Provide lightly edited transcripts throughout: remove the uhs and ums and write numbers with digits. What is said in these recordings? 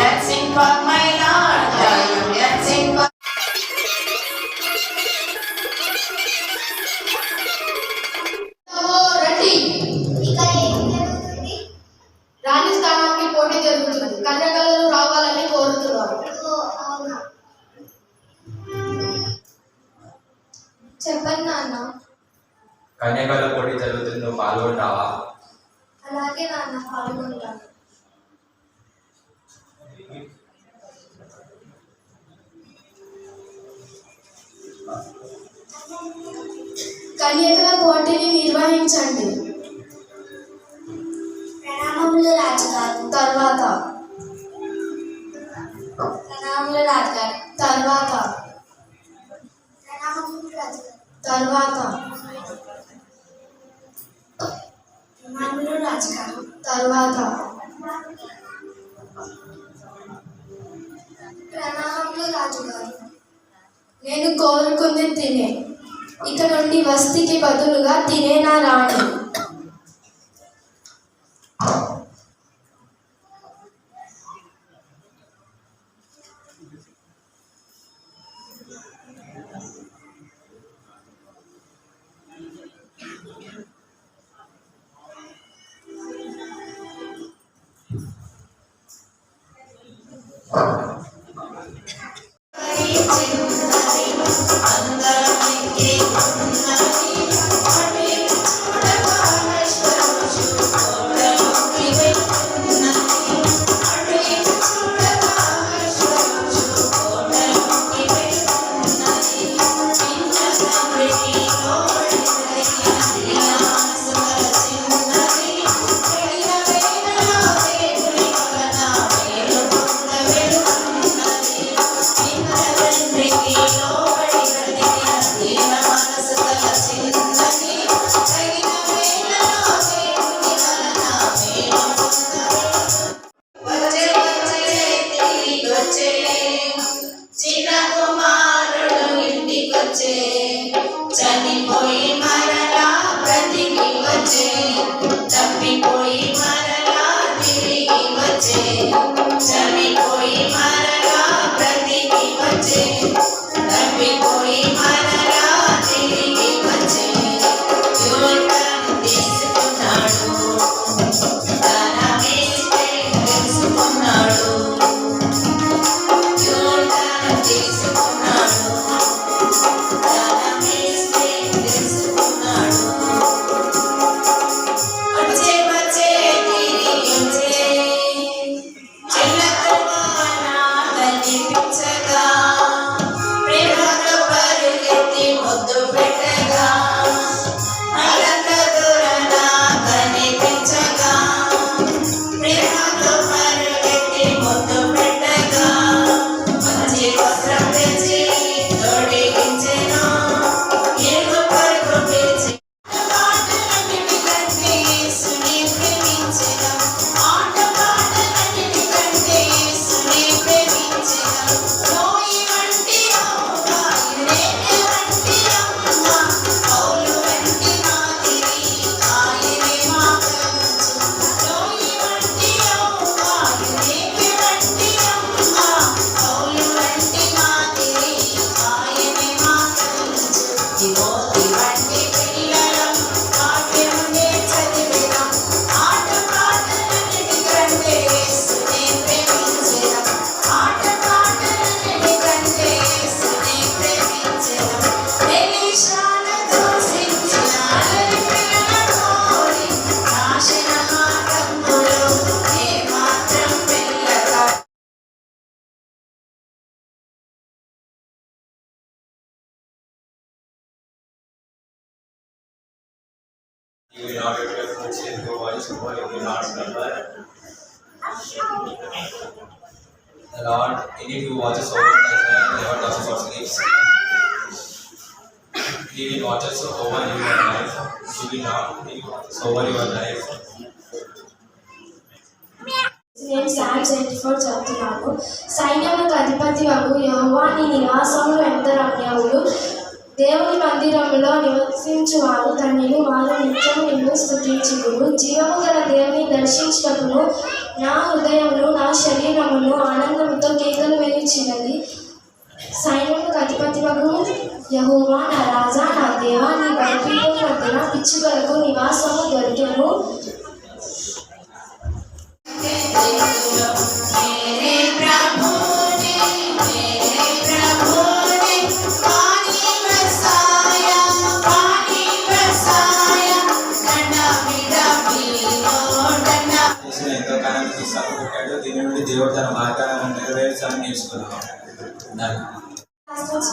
dancing for my Lord. Are you dancing for రాణి స్థానానికి పోటీ జరుగుతున్నది. కన్యకలు రావాలని కోరుతున్నారు. చెప్పండి నాన్న. కన్యకల పోటీ జరుగుతుంది, నువ్వు పాల్గొంటావా? అలాగే నాన్న, పాల్గొంటాను. కన్యకల పోటీని నిర్వహించండి. ప్రణామములు రాజుగారు. తర్వాత ప్రణామములు రాజుగారు. తర్వాత ప్రణామములు రాజుగారు. తర్వాత ప్రణామములు రాజుగారు. తర్వాత ప్రణామములు రాజుగారు. నేను కోరుకుంది తినే. ఇక నుండి వస్తికి బదులుగా తినేనా రాణి. చనిపోయి మరలా బ్రతికి వచ్చే, తప్పిపోయి మరలా తిరిగి వచ్చే, చనిపోయి మరలా బ్రతికి వచ్చే, తప్పిపోయి మరలా తిరిగి వచ్చే. యోర్దాను తీసుకున్నాడు, తన వేస్తే తెలుసుకున్నాడు. యోర్దాను తీసుకున్నాడు, You will not get your food in the voice over, you will not remember. The Lord, any who watches over Israel never touches or sleeps. He will watch us over your life. He will not watch over your life. నేను Psalm 74 చదువుతున్నాను. సైన్యములకు అధిపతి వగు యెహోవా నీ నివాసములు ఎంత రమ్యములు, దేవుని మందిరంలో నివసించువారు ధన్యులు, వారు నిత్యం నిన్ను స్తుతించుదురు. జీవము గల దేవుని దర్శించుటకును నా హృదయమును నా శరీరమును ఆనందముతో కేకలు వేయుచున్నది. సైన్యములకు అధిపతివగు యెహోవా నా రాజా నా దేవా, నీ బలిపీఠం వద్దన పిచ్చుకలకు నివాసము దొరికెను. मेरे प्रभु ने पानी बरसाया डंडा मेरा पीनो डंडा చేసిన ఎంతో కాలానికి తీసుకున్నాడు. దీని నుండి దేవుడు తన వాగ్దానాలను నెరవేర్చాలని నేర్చుకున్నాం.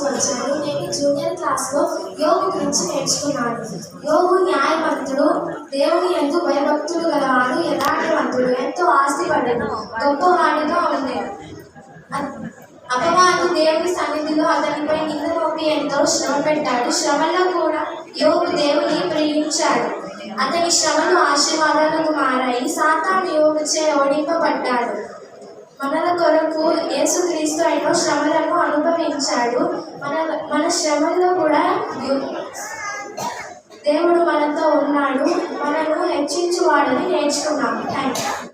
వచ్చాను. నేను జూనియర్ క్లాస్లో యోగు గురించి నేర్చుకున్నాను. యోగు న్యాయవంతుడు, దేవుని ఎందు భయభక్తులు గలవాడు, యథార్థవంతుడు, ఎంతో ఆస్తిపరుడు, గొప్పవాడిగా ఉండేది. అపవాదు దేవుని సన్నిధిలో అతనిపై నింద మోపి ఎంతో శ్రమ పెట్టాడు. శ్రమలో కూడా యోగు దేవుని ప్రేమించాడు. అతని శ్రమలు ఆశీర్వాదాలకు మారాయి. సాతాను యోగుచే ఓడింపబడ్డాడు. మనల కొరకు యేసుక్రీస్తు ఎన్నో శ్రమలను అనుభవించాడు. మన శ్రమల్లో కూడా దేవుడు మనతో ఉన్నాడు. మనను హెచ్చించువాడని నేర్చుకున్నాము. Thank you.